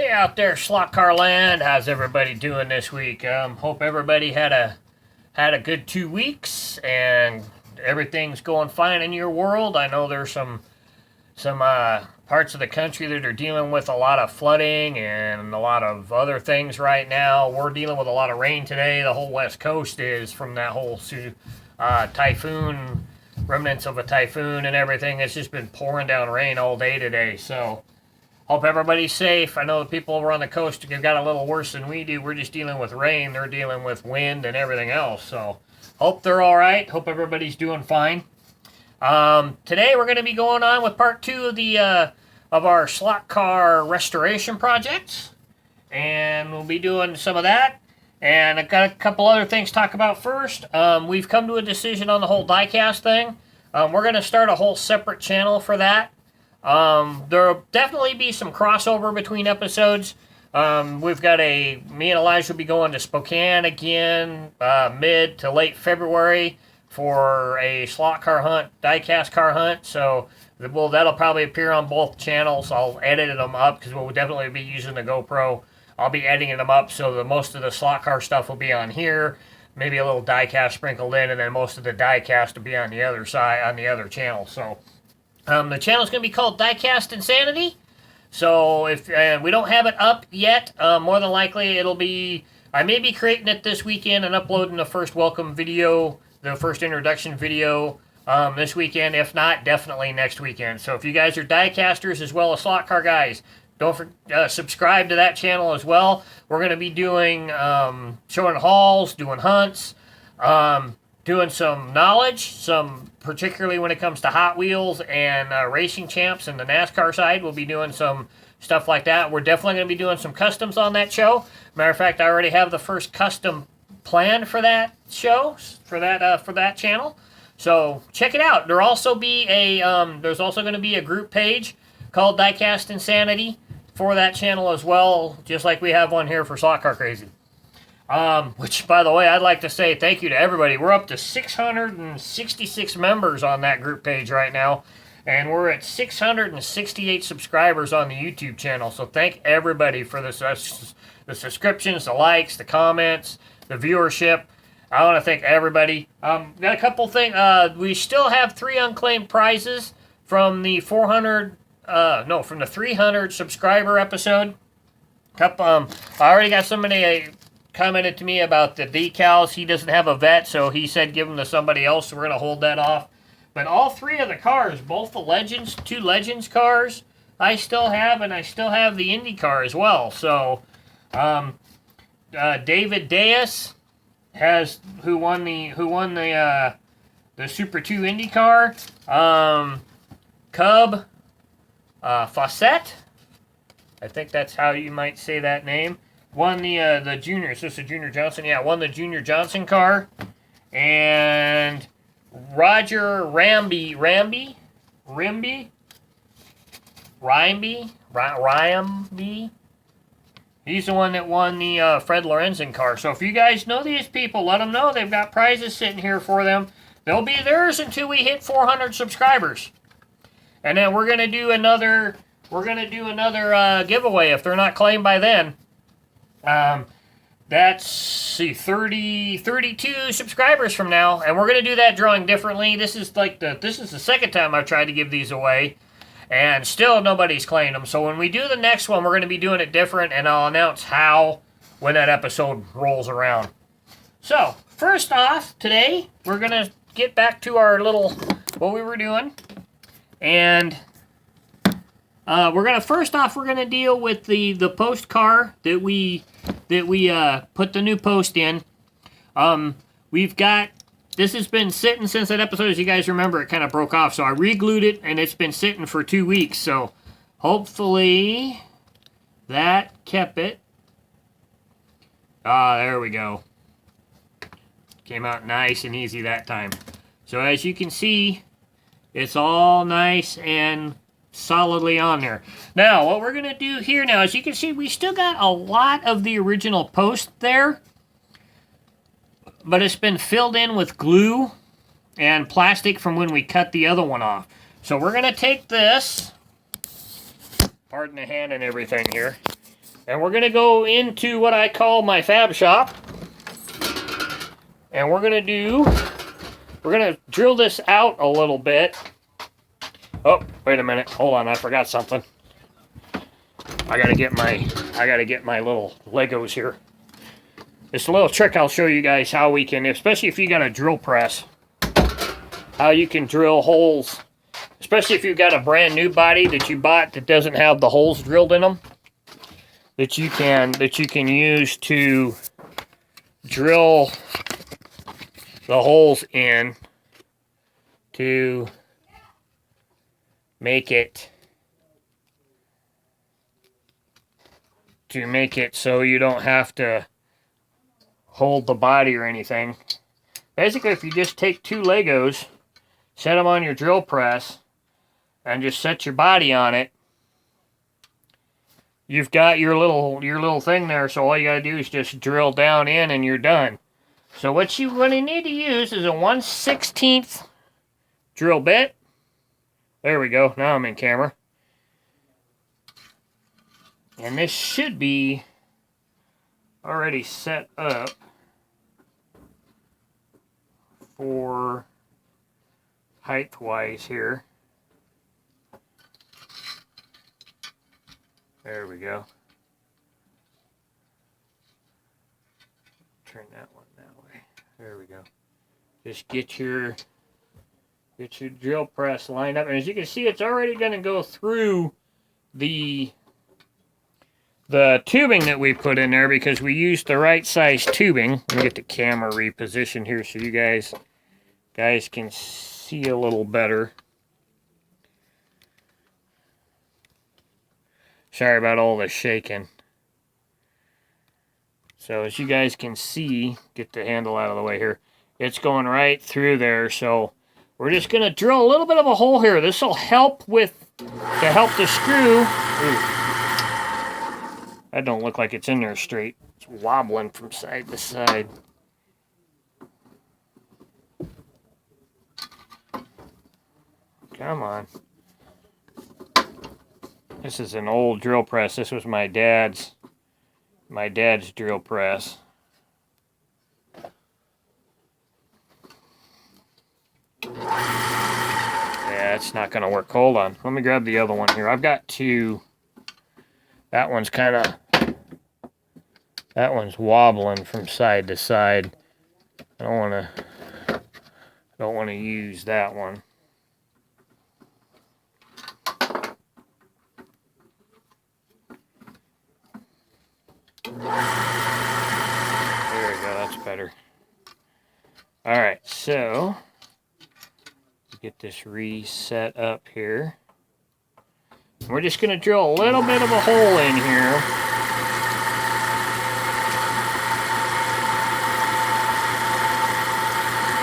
Hey out there, Slotcar land. How's everybody doing this week? Hope everybody had a good 2 weeks and everything's going fine in your world. I know there's some parts of the country that are dealing with a lot of flooding and a lot of other things right now. We're dealing with a lot of rain today. The whole West Coast is from that whole typhoon, remnants of a typhoon and everything. It's just been pouring down rain all day today. So hope everybody's safe. I know the people over on the coast have got a little worse than we do. We're just dealing with rain. They're dealing with wind and everything else. So hope they're all right. Hope everybody's doing fine. Today we're going to be going on with part 2 of our slot car restoration projects, and we'll be doing some of that. And I've got a couple other things to talk about first. We've come to a decision on the whole diecast thing. We're going to start a whole separate channel for that. There'll definitely be some crossover between episodes. We've got me and Elijah will be going to Spokane again, mid to late February for a slot car hunt, diecast car hunt. So that'll probably appear on both channels. I'll edit them up because we'll definitely be using the GoPro. I'll be editing them up so that most of the slot car stuff will be on here, maybe a little diecast sprinkled in, and then most of the diecast will be on the other side, on the other channel. So the channel's going to be called Diecast Insanity. So if we don't have it up yet, more than likely it'll be, I may be creating it this weekend and uploading the first welcome video, the first introduction video this weekend. If not, definitely next weekend. So if you guys are diecasters as well as slot car guys, don't subscribe to that channel as well. We're going to be doing, showing hauls, doing hunts, doing some knowledge, particularly when it comes to Hot Wheels and racing champs and the NASCAR side. We'll be doing some stuff like that. We're definitely going to be doing some customs on that show. Matter of fact, I already have the first custom planned for that show, for that channel. So check it out. There's also going to be a group page called Diecast Insanity for that channel as well, just like we have one here for Slot Car Crazy. Which, by the way, I'd like to say thank you to everybody. We're up to 666 members on that group page right now, and we're at 668 subscribers on the YouTube channel. So thank everybody for the subscriptions, the likes, the comments, the viewership. I want to thank everybody. Got a couple things. We still have 3 unclaimed prizes from the 300 subscriber episode. I already got somebody commented to me about the decals. He doesn't have a vet, so he said give them to somebody else, so we're going to hold that off. But all 3 of the cars, both the Legends, 2 Legends cars, I still have, and I still have the Indy car as well. So, David Deas who won the Super 2 Indy car. Cub Fawcett, I think that's how you might say that name, won the junior. Is this a Junior Johnson? Yeah, won the Junior Johnson car. And Roger Ramby, he's the one that won the Fred Lorenzen car. So if you guys know these people, let them know they've got prizes sitting here for them. They'll be theirs until we hit 400 subscribers. And then we're gonna do another giveaway if they're not claimed by then. That's 32 subscribers from now, and we're gonna do that drawing differently. This is the second time I've tried to give these away, and still nobody's claimed them. So when we do the next one, we're gonna be doing it different, and I'll announce how when that episode rolls around. So first off, today we're gonna get back to our what we were doing. And we're gonna deal with the post car that we put the new post in. This has been sitting since that episode. As you guys remember, it kind of broke off, so I re-glued it, and it's been sitting for 2 weeks. So hopefully that kept it. There we go. Came out nice and easy that time. So as you can see, it's all nice and solidly on there. Now, what we're going to do here now, as you can see, we still got a lot of the original post there, but it's been filled in with glue and plastic from when we cut the other one off. So we're going to take this, pardon the hand and everything here, And we're going to go into what I call my fab shop. And we're going to drill this out a little bit. Oh, wait a minute. Hold on, I forgot something. I gotta get my little Legos here. It's a little trick I'll show you guys how we can, especially if you got a drill press, how you can drill holes, especially if you've got a brand new body that you bought that doesn't have the holes drilled in them, that you can use to drill the holes in to make it so you don't have to hold the body or anything. Basically, if you just take two Legos, set them on your drill press, and just set your body on it, you've got your little thing there. So all you gotta do is just drill down in, and you're done. So what you're gonna need to use is a 1/16 drill bit. There we go. Now I'm in camera. And this should be already set up for height-wise here. There we go. Turn that one that way. There we go. Just get your drill press lined up. And as you can see, it's already going to go through the tubing that we put in there because we used the right size tubing. Let me get the camera repositioned here so you guys can see a little better. Sorry about all the shaking. So as you guys can see, get the handle out of the way here, it's going right through there. So we're just going to drill a little bit of a hole here. This will help the screw. Ooh. That don't look like it's in there straight. It's wobbling from side to side. Come on. This is an old drill press. This was my dad's drill press. Yeah, it's not going to work. Hold on. Let me grab the other one here. I've got two. That one's wobbling from side to side. I don't want to use that one. There we go, that's better. Alright, so get this reset up here. We're just going to drill a little bit of a hole in here.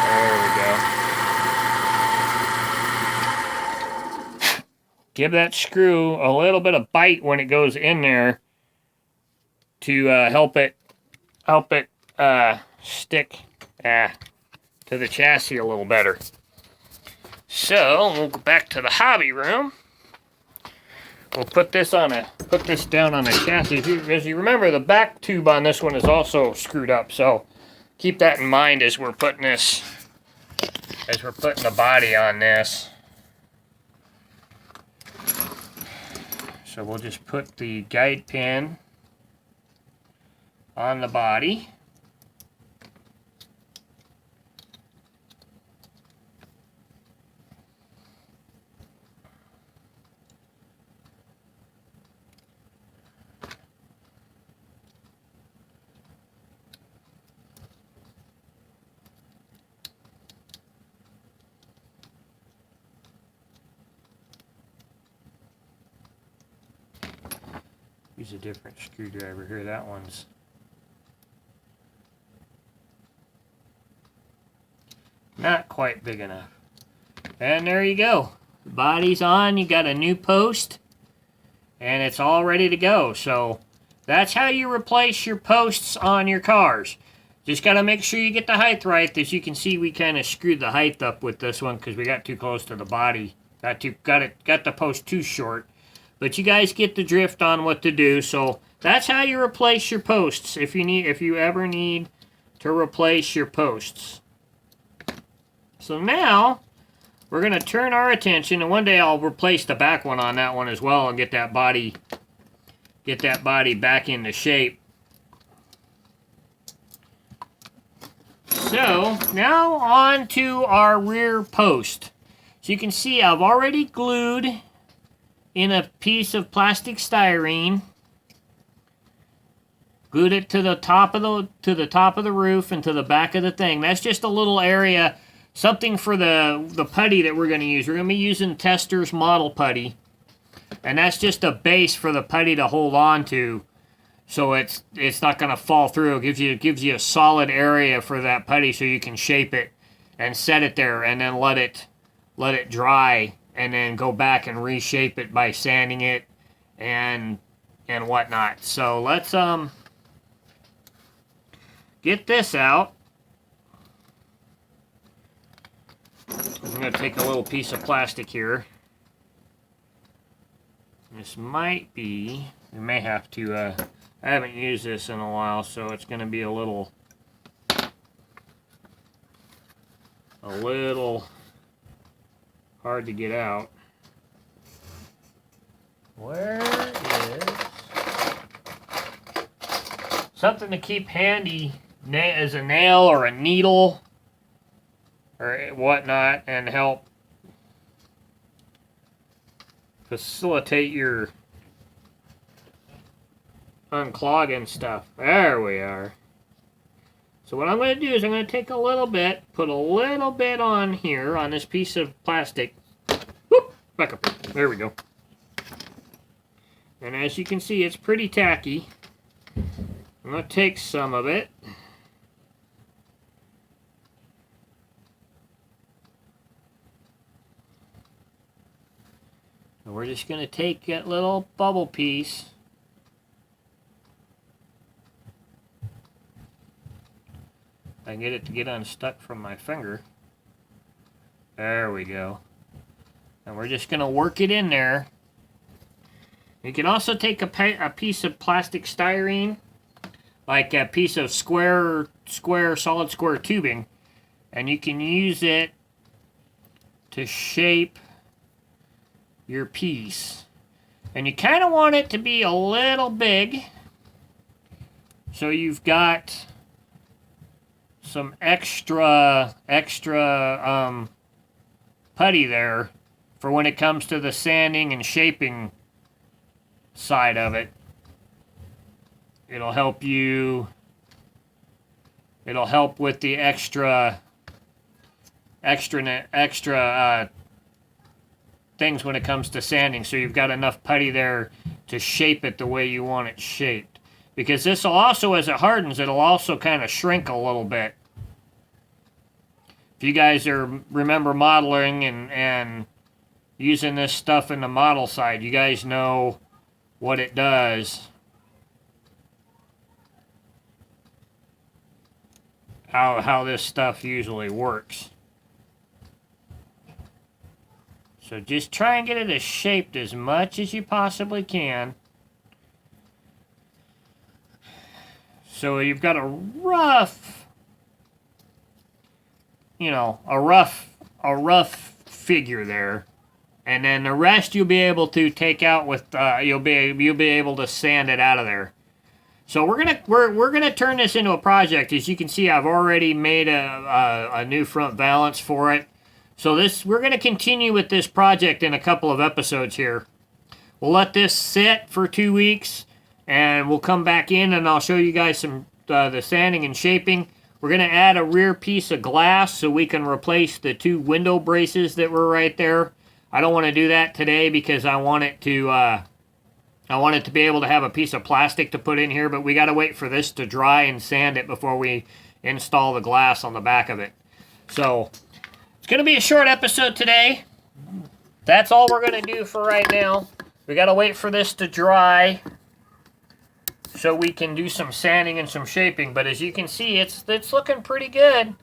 There we go. Give that screw a little bit of bite when it goes in there to help it stick to the chassis a little better. So we'll go back to the hobby room. We'll put this down on a chassis. As you remember, the back tube on this one is also screwed up. So keep that in mind as we're putting the body on this. So we'll just put the guide pin on the body. Use a different screwdriver here. That one's not quite big enough. And there you go. The body's on. You got a new post. And it's all ready to go. So that's how you replace your posts on your cars. Just got to make sure you get the height right. As you can see, we kind of screwed the height up with this one because we got too close to the body. Got the post too short. But you guys get the drift on what to do. So that's how you replace your posts if you ever need to replace your posts. So now we're going to turn our attention, and one day I'll replace the back one on that one as well and get that body back into shape. So now on to our rear post. So you can see I've already glued in a piece of plastic styrene. Glued it to the top of the roof and to the back of the thing. That's just a little area, something for the putty that we're going to use. We're going to be using Tester's model putty, and that's just a base for the putty to hold on to, so it's not going to fall through. It gives you a solid area for that putty, so you can shape it and set it there, and then let it dry, and then go back and reshape it by sanding it and whatnot. So let's get this out. I'm going to take a little piece of plastic here. This might be, we may have to, I haven't used this in a while, so it's going to be a little hard to get out. Where is something to keep handy as a nail or a needle or whatnot, and help facilitate your unclogging stuff. There we are. So what I'm going to do is I'm going to take a little bit, put a little bit on here, on this piece of plastic. Whoop, back up. There we go. And as you can see, it's pretty tacky. I'm going to take some of it. And we're just going to take that little bubble piece and get it to get unstuck from my finger. There we go. And we're just going to work it in there. You can also take a piece of plastic styrene, like a piece of solid square tubing, and you can use it to shape your piece. And you kind of want it to be a little big, so you've got some extra putty there for when it comes to the sanding and shaping side of it. It'll help with the extra things when it comes to sanding, so you've got enough putty there to shape it the way you want it shaped. Because this will also, as it hardens, it'll also kind of shrink a little bit. If you guys remember modeling and using this stuff in the model side, you guys know what it does. How this stuff usually works. So just try and get it as shaped as much as you possibly can. So you've got a rough, a rough figure there, and then the rest you'll be able to take out with you'll be able to sand it out of there. So we're gonna turn this into a project. As you can see, I've already made a new front valance for it. So we're gonna continue with this project in a couple of episodes here. We'll let this sit for 2 weeks, and we'll come back in and I'll show you guys some the sanding and shaping. We're going to add a rear piece of glass so we can replace the 2 window braces that were right there. I don't want to do that today because I want it to be able to have a piece of plastic to put in here, but we got to wait for this to dry and sand it before we install the glass on the back of it. So it's going to be a short episode today. That's all we're going to do for right now. We got to wait for this to dry so we can do some sanding and some shaping. But as you can see, it's looking pretty good.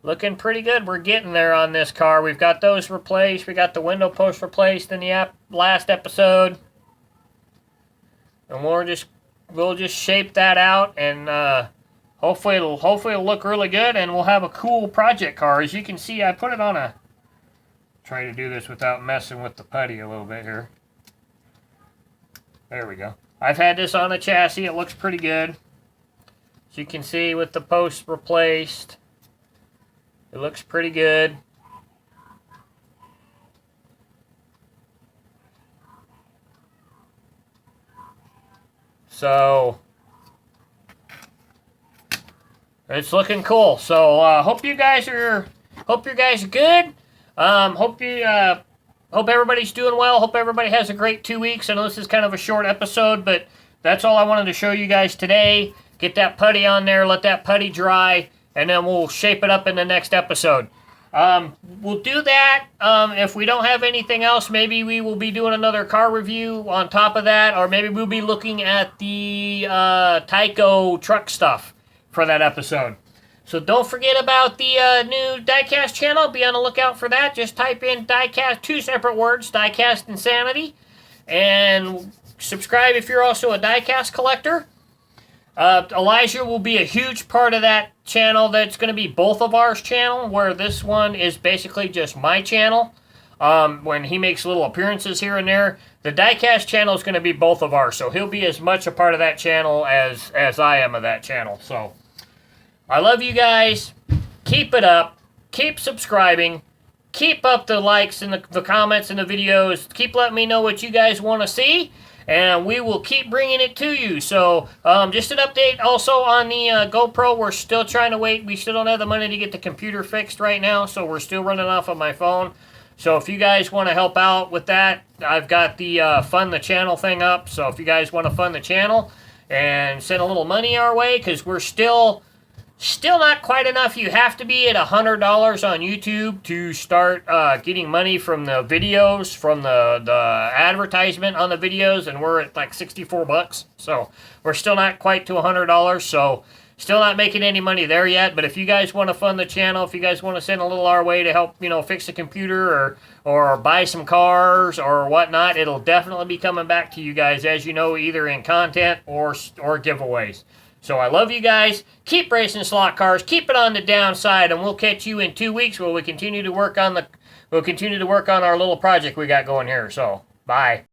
Looking pretty good. We're getting there on this car. We've got those replaced. We got the window post replaced in the last episode. And we're just we'll just shape that out, and hopefully it'll look really good, and we'll have a cool project car. As you can see, I put it on a. Try to do this without messing with the putty a little bit here. There we go. I've had this on a chassis. It looks pretty good. As you can see, with the posts replaced, it looks pretty good. So it's looking cool. So hope you guys are good. Hope everybody's doing well. Hope everybody has a great 2 weeks. I know this is kind of a short episode, but that's all I wanted to show you guys today. Get that putty on there, let that putty dry, and then we'll shape it up in the next episode. We'll do that. If we don't have anything else, maybe we will be doing another car review on top of that, or maybe we'll be looking at the Tyco truck stuff for that episode. So don't forget about the new diecast channel. Be on the lookout for that. Just type in diecast, 2 separate words, diecast insanity, and subscribe if you're also a diecast collector. Elijah will be a huge part of that channel. That's going to be both of ours channel, where this one is basically just my channel. When he makes little appearances here and there, the diecast channel is going to be both of ours. So he'll be as much a part of that channel as I am of that channel. So I love you guys. Keep it up. Keep subscribing. Keep up the likes and the comments and the videos. Keep letting me know what you guys want to see, and we will keep bringing it to you. So just an update also on the GoPro. We're still trying to wait. We still don't have the money to get the computer fixed right now, so we're still running off of my phone. So if you guys want to help out with that, I've got the fund the channel thing up. So if you guys want to fund the channel and send a little money our way, because we're still not quite enough. You have to be at $100 on YouTube to start getting money from the videos, from the advertisement on the videos, and we're at like 64 bucks. So we're still not quite to $100, so still not making any money there yet. But if you guys want to fund the channel, if you guys want to send a little our way to help, fix the computer or buy some cars or whatnot, it'll definitely be coming back to you guys, as you know, either in content or giveaways. So I love you guys. Keep racing slot cars. Keep it on the downside, and we'll catch you in 2 weeks where we continue to work on our little project we got going here. So bye.